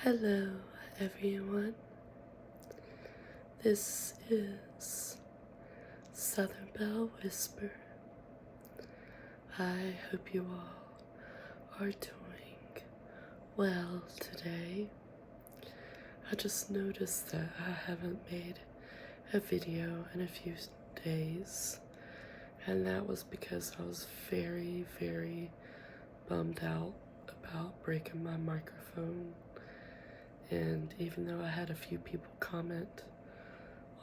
Hello, everyone. This is Southern Belle Whisper. I hope you all are doing well today. I just noticed that I haven't made a video in a few days, and that was because I was very, very bummed out about breaking my microphone. And even though I had a few people comment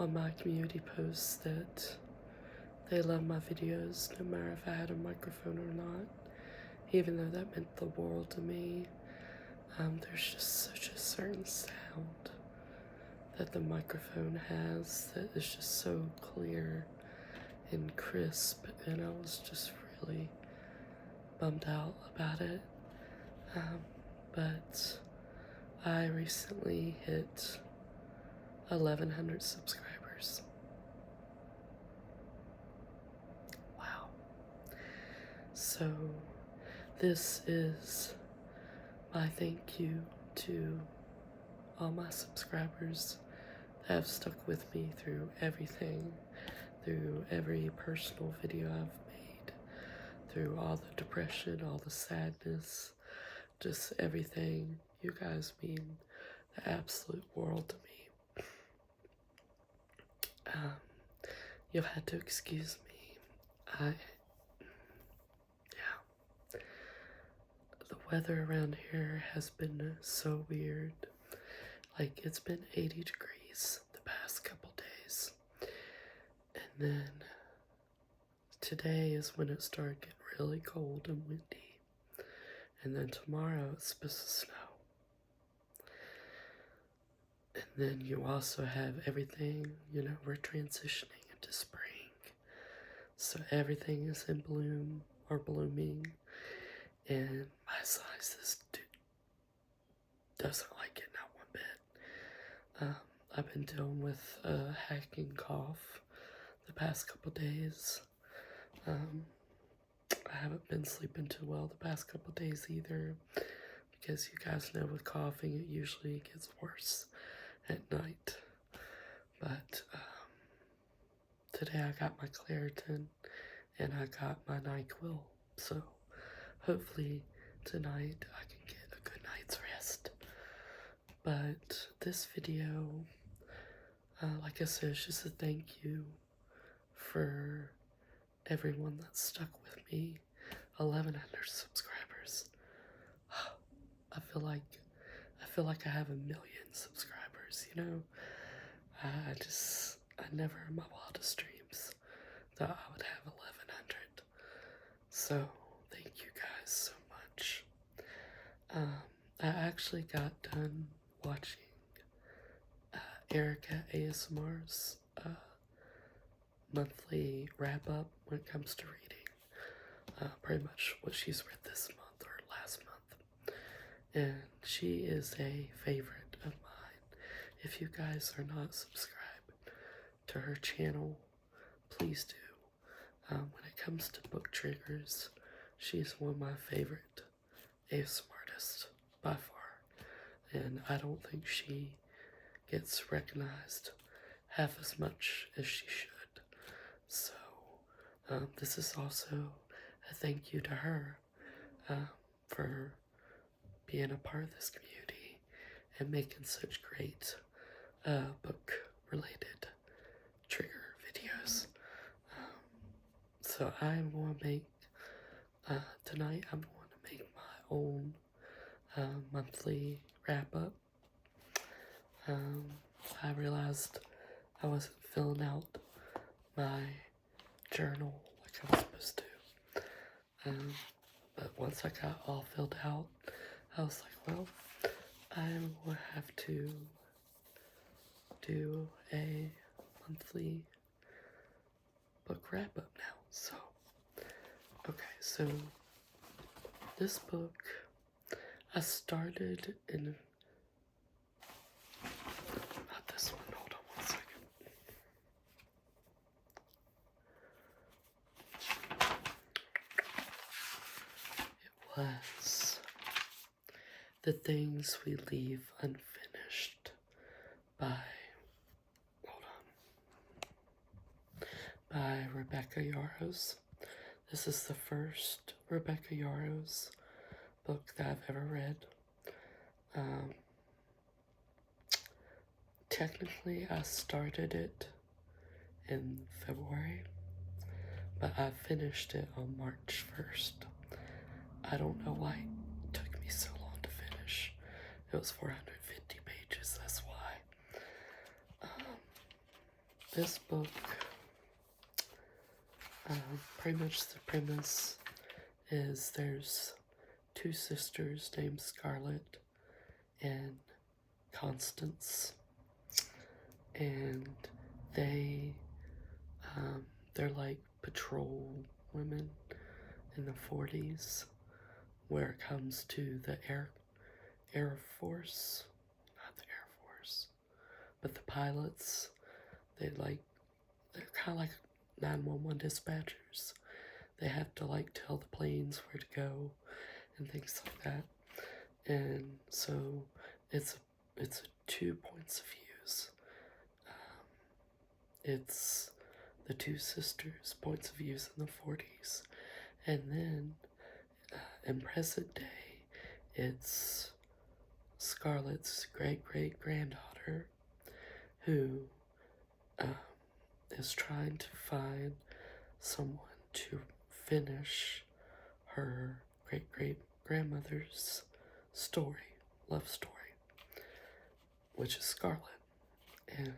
on my community posts that they love my videos no matter if I had a microphone or not, even though that meant the world to me, there's just such a certain sound that the microphone has that is just so clear and crisp, and I was just really bummed out about it. But I recently hit 1,100 subscribers. Wow. So this is my thank you to all my subscribers that have stuck with me through everything, through every personal video I've made, through all the depression, all the sadness, just everything. You guys mean the absolute world to me. You'll have to excuse me. The weather around here has been so weird. Like, it's been 80 degrees the past couple days. And then today is when it started getting really cold and windy. And then tomorrow it's supposed to snow. And then you also have everything, we're transitioning into spring. So everything is in bloom or blooming. And my sinus doesn't like it, not one bit. I've been dealing with a hacking cough the past couple days. I haven't been sleeping too well the past couple days either, because you guys know with coughing it usually gets worse at night. But today I got my Claritin and I got my NyQuil, so hopefully tonight I can get a good night's rest. But this video, like I said, is just a thank you for everyone that stuck with me. 1,100 subscribers. I feel like I have 1 million subscribers, I never in my wildest dreams thought I would have 1,100. So thank you guys so much. I actually got done watching Erica ASMR's monthly wrap up when it comes to reading. Pretty much what she's read this month or last month. And she is a favorite of mine. If you guys are not subscribed to her channel, please do. When it comes to book triggers, she's one of my favorite ASMR artists by far. And I don't think she gets recognized half as much as she should. So, this is also a thank you to her for being a part of this community and making such great book-related trigger videos. So I'm going to make, tonight I'm going to make my own monthly wrap-up. I realized I wasn't filling out my journal like I was supposed to. But once I got all filled out, I was like, well, I'm going to have to do a monthly book wrap-up now. So, okay, so this book, I started in, not this one, hold on one second. It was The Things We Leave Unfinished by, hold on, by Rebecca Yarros. This is the first Rebecca Yarros book that I've ever read. Technically, I started it in February, but I finished it on March 1st. I don't know why it took me so long to finish. It was 450 pages, that's why. This book, pretty much the premise is there's two sisters named Scarlett and Constance, and they're like patrol women in the 40s where it comes to the Air Force, not the Air Force, but the pilots. They're kind of like 911 dispatchers. They have to like tell the planes where to go and things like that. And so it's a 2 points of views. It's the two sisters' points of views in the 40s, and then in present day, it's Scarlett's great-great-granddaughter who is trying to find someone to finish her great-great-grandmother's story, love story, which is Scarlett. And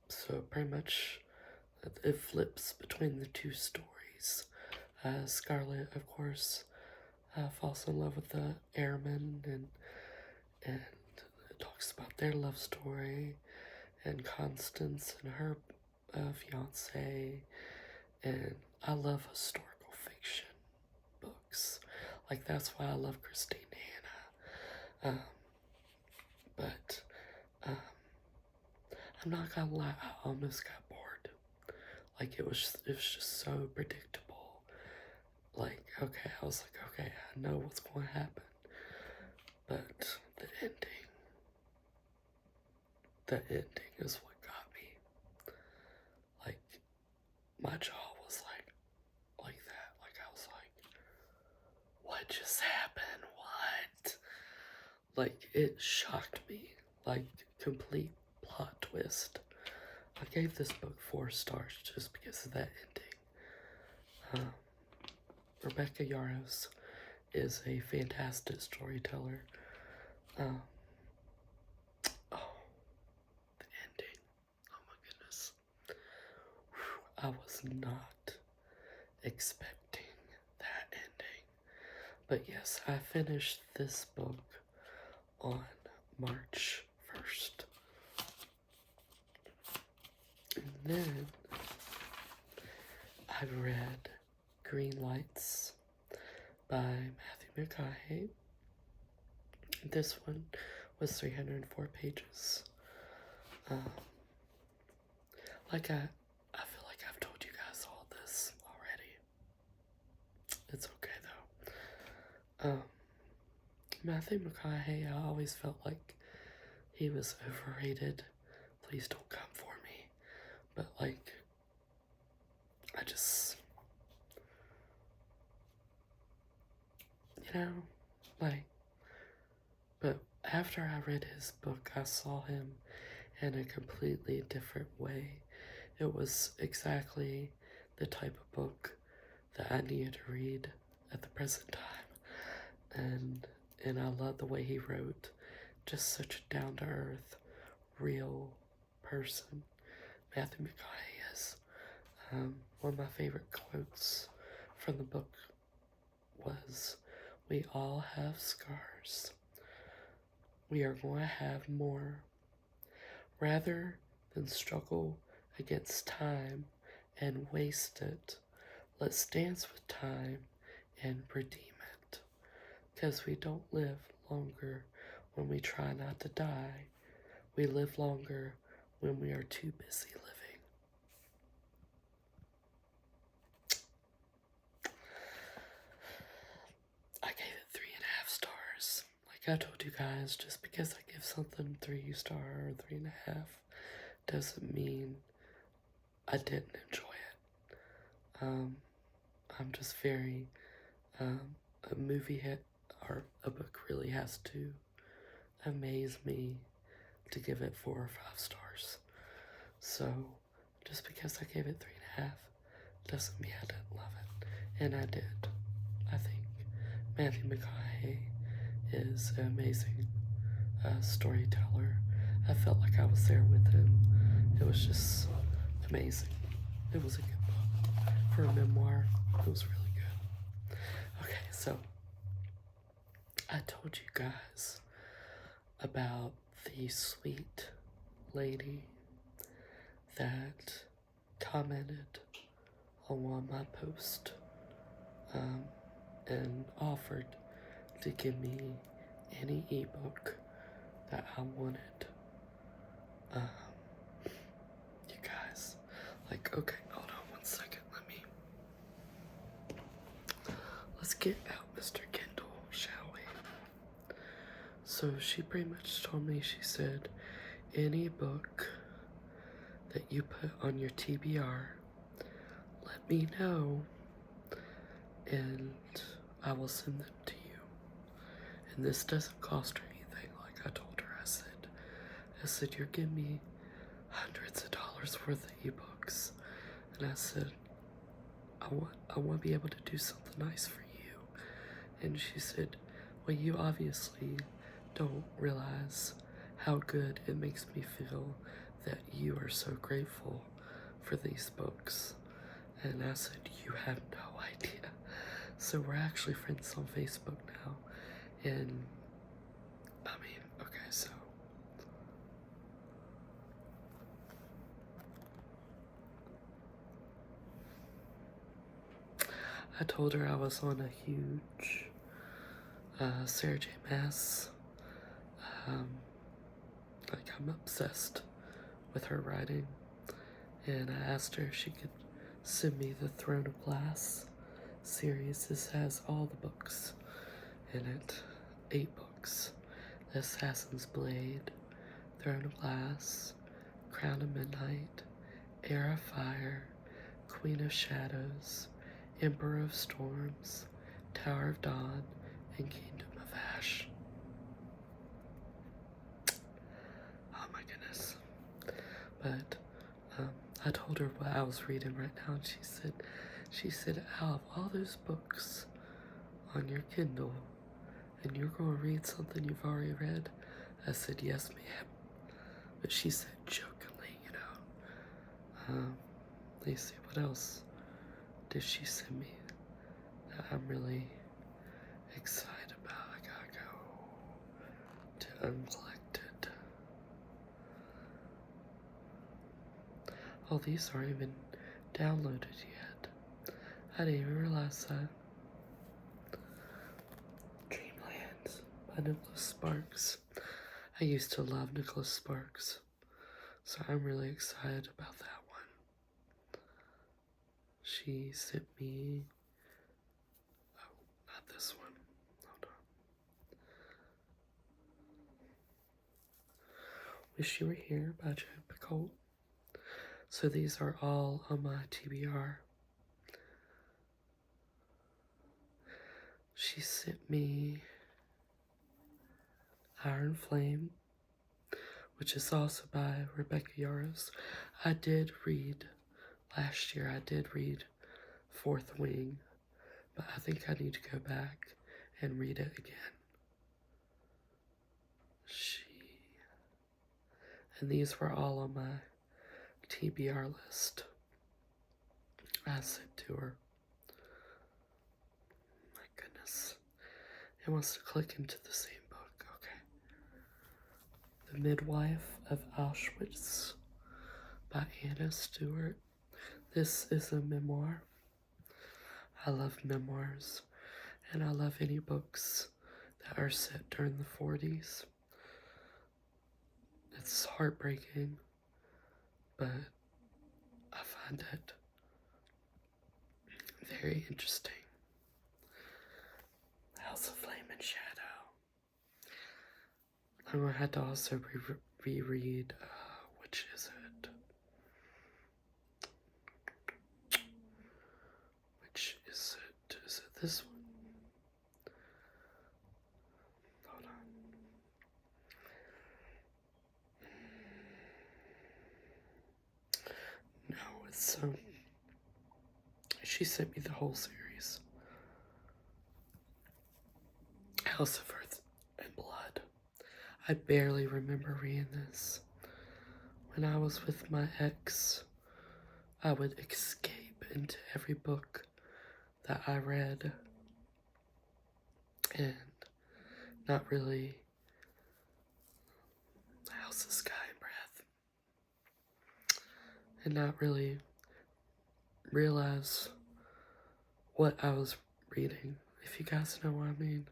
so pretty much it flips between the two stories. Scarlett, of course, falls in love with the airman, and it talks about their love story, and Constance and her fiance. And I love historical fiction books. Like, that's why I love Christine Hanna. But I'm not gonna lie, I almost got bored. Like, it was just so predictable. Like, okay, I was like, okay, I know what's going to happen. But the ending is what got me. Like, my jaw was like that. Like, I was like, what just happened? What? Like, it shocked me. Like, complete plot twist. I gave this book 4 stars just because of that ending. Rebecca Yarros is a fantastic storyteller. Oh, the ending. Oh my goodness. I was not expecting that ending. But yes, I finished this book on March 1st. And then I read Green Lights by Matthew McConaughey. This one was 304 pages. Like I feel like I've told you guys all this already. It's okay though. Matthew McConaughey, I always felt like he was overrated. Please don't come for me. But like, I just, but after I read his book, I saw him in a completely different way. It was exactly the type of book that I needed to read at the present time. And I love the way he wrote. Just such a down-to-earth, real person. Matthew McConaughey is. One of my favorite quotes from the book was, "We all have scars. We are going to have more. Rather than struggle against time and waste it, let's dance with time and redeem it. Because we don't live longer when we try not to die. We live longer when we are too busy living." I gave it 3.5 like I told you guys, just because I give something 3 star or 3.5 doesn't mean I didn't enjoy it. I'm just very, a movie hit or a book really has to amaze me to give it 4 or 5 stars. So, just because I gave it 3.5 doesn't mean I didn't love it. And I did. I think Matthew McConaughey is an amazing storyteller. I felt like I was there with him. It was just amazing. It was a good book. For a memoir, it was really good. Okay, so I told you guys about the sweet lady that commented on one of my posts and offered to give me any ebook that I wanted. You guys, like, okay, hold on 1 second. Let's get out Mr. Kindle, shall we? So she pretty much told me, she said, any book that you put on your TBR, let me know, and I will send them to you. And this doesn't cost her anything, like I told her. I said, you're giving me hundreds of dollars worth of ebooks. And I said, I want to be able to do something nice for you. And she said, well, you obviously don't realize how good it makes me feel that you are so grateful for these books. And I said, you have no idea. So we're actually friends on Facebook now. And I mean, okay, so I told her I was on a huge Sarah J. Maas. Like, I'm obsessed with her writing. And I asked her if she could send me the Throne of Glass series. This has all the books in it. 8 books. The Assassin's Blade, Throne of Glass, Crown of Midnight, Heir of Fire, Queen of Shadows, Emperor of Storms, Tower of Dawn, and Kingdom of Ash. Oh my goodness. But I told her what I was reading right now, and she said, out of all those books on your Kindle, and you're going to read something you've already read? I said, yes, ma'am. But she said jokingly, you know. Let me see, what else did she send me that I'm really excited about? I gotta go to Uncollected. Oh, these aren't even downloaded yet. I didn't even realize that. Dreamland by Nicholas Sparks. I used to love Nicholas Sparks, so I'm really excited about that one. She sent me, oh, not this one, hold on. Wish You Were Here by Joan Picoult. So these are all on my TBR. She sent me Iron Flame, which is also by Rebecca Yarros. I did read, last year I did read Fourth Wing, but I think I need to go back and read it again. And these were all on my TBR list. I said to her, my goodness, it wants to click into the same book. Okay. The Midwife of Auschwitz by Anna Stewart. This is a memoir. I love memoirs, and I love any books that are set during the 40s. It's heartbreaking, but I find it very interesting. House of Flame and Shadow. And I had to also reread, which is it? Which is it? Is it this one? Hold on. No, it's she sent me the whole series. House of Earth and Blood. I barely remember reading this. When I was with my ex, I would escape into every book that I read and not really House of Sky and Breath, and not really realize what I was reading, if you guys know what I mean.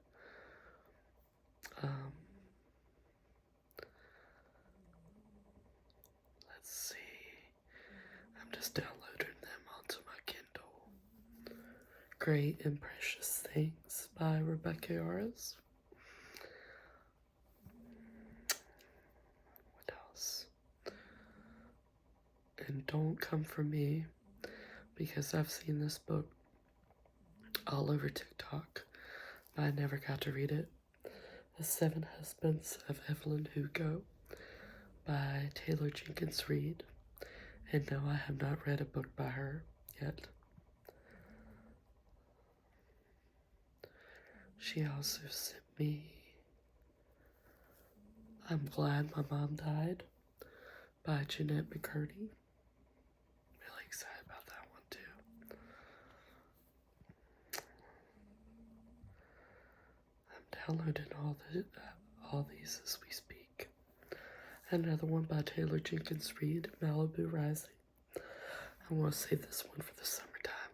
Let's see. I'm just downloading them onto my Kindle. Great and Precious Things by Rebecca Yarros. What else? And Don't Come For Me, because I've seen this book all over TikTok, but I never got to read it. The Seven Husbands of Evelyn Hugo by Taylor Jenkins Reid. And no, I have not read a book by her yet. She also sent me I'm Glad My Mom Died by Jeanette McCurdy. Really excited about that one too. I'm downloading all these as we speak. Another one by Taylor Jenkins Reid, Malibu Rising. I want to save this one for the summertime.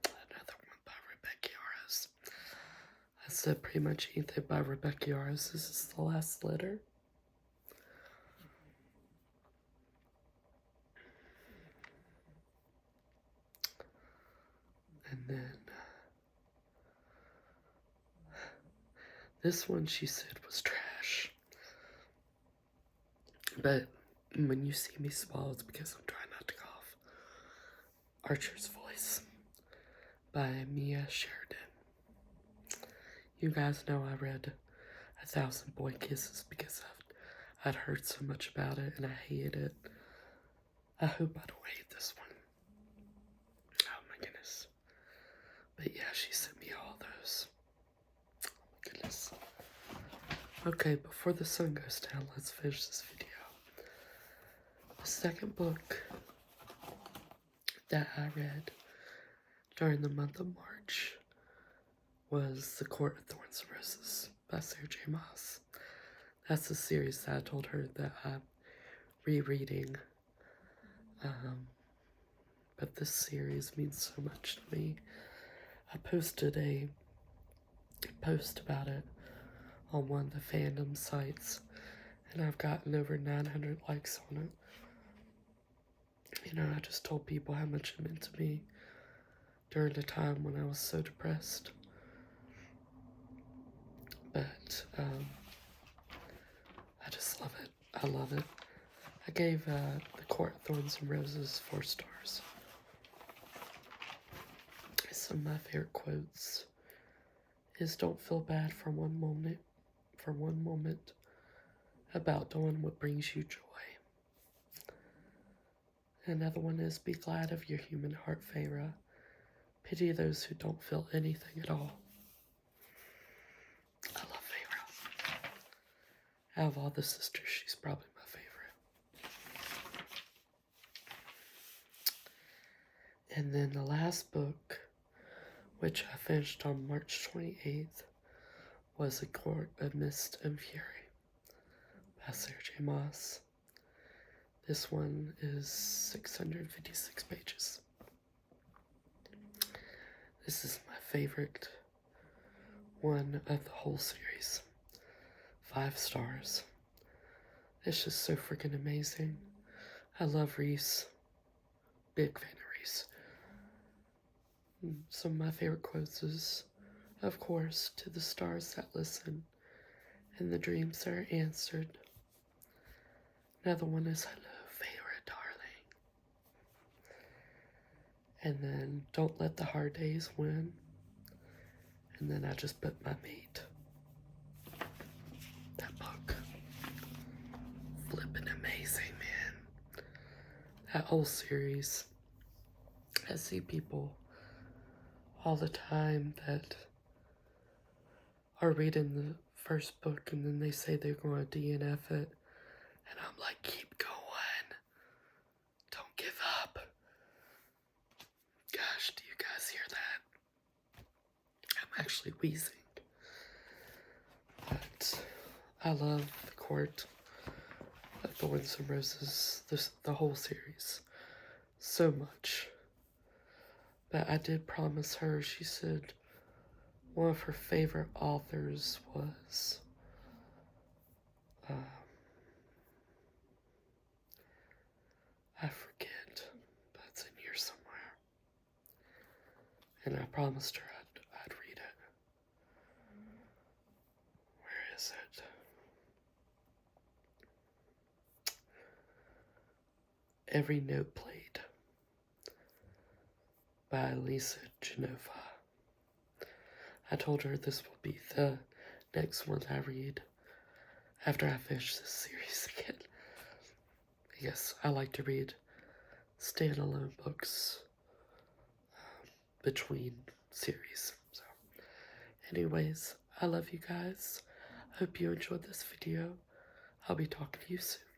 Another one by Rebecca Yarros. I said pretty much anything by Rebecca Yarros. This is The Last Letter. And then this one she said was trash. But when you see me swallow, it's because I'm trying not to cough. Archer's Voice by Mia Sheridan. You guys know I read 1,000 Boy Kisses because I'd heard so much about it and I hated it. I hope I don't hate this one. Oh my goodness. But yeah, she sent me all those. Oh my goodness. Okay, before the sun goes down, let's finish this video. The second book that I read during the month of March was The Court of Thorns and Roses by Sarah J. Maas. That's a series that I told her that I'm rereading. But this series means so much to me. I posted a post about it on one of the fandom sites, and I've gotten over 900 likes on it. You know, I just told people how much it meant to me during a time when I was so depressed. But, I just love it. I love it. I gave The Court of Thorns and Roses 4 stars. Some of my favorite quotes is don't feel bad for one moment about doing what brings you joy. Another one is be glad of your human heart, Feyre. Pity those who don't feel anything at all. I love Feyre. Out of all the sisters, she's probably my favorite. And then the last book, which I finished on March 28th, was A Court of Mist and Fury by Sarah J. Maas. This one is 656 pages. This is my favorite one of the whole series. 5 stars. It's just so freaking amazing. I love Rhys. Big fan of Rhys. Some of my favorite quotes is, of course, to the stars that listen and the dreams that are answered. Another one is, hello, favorite darling. And then, don't let the hard days win. And then I just put my mate. That book. Flippin' amazing, man. That whole series. I see people all the time that are reading the first book and then they say they're going to DNF it. And I'm like, keep going. Don't give up. Gosh, do you guys hear that? I'm actually wheezing. But I love The Court of Thorns and Roses, the whole series, so much. But I did promise her, she said one of her favorite authors was I forget, but it's in here somewhere. And I promised her I'd read it. Where is it? Every Note Played by Lisa Genova. I told her this will be the next one I read after I finish this series again. Yes, I like to read standalone books between series. So, anyways, I love you guys. Hope you enjoyed this video. I'll be talking to you soon.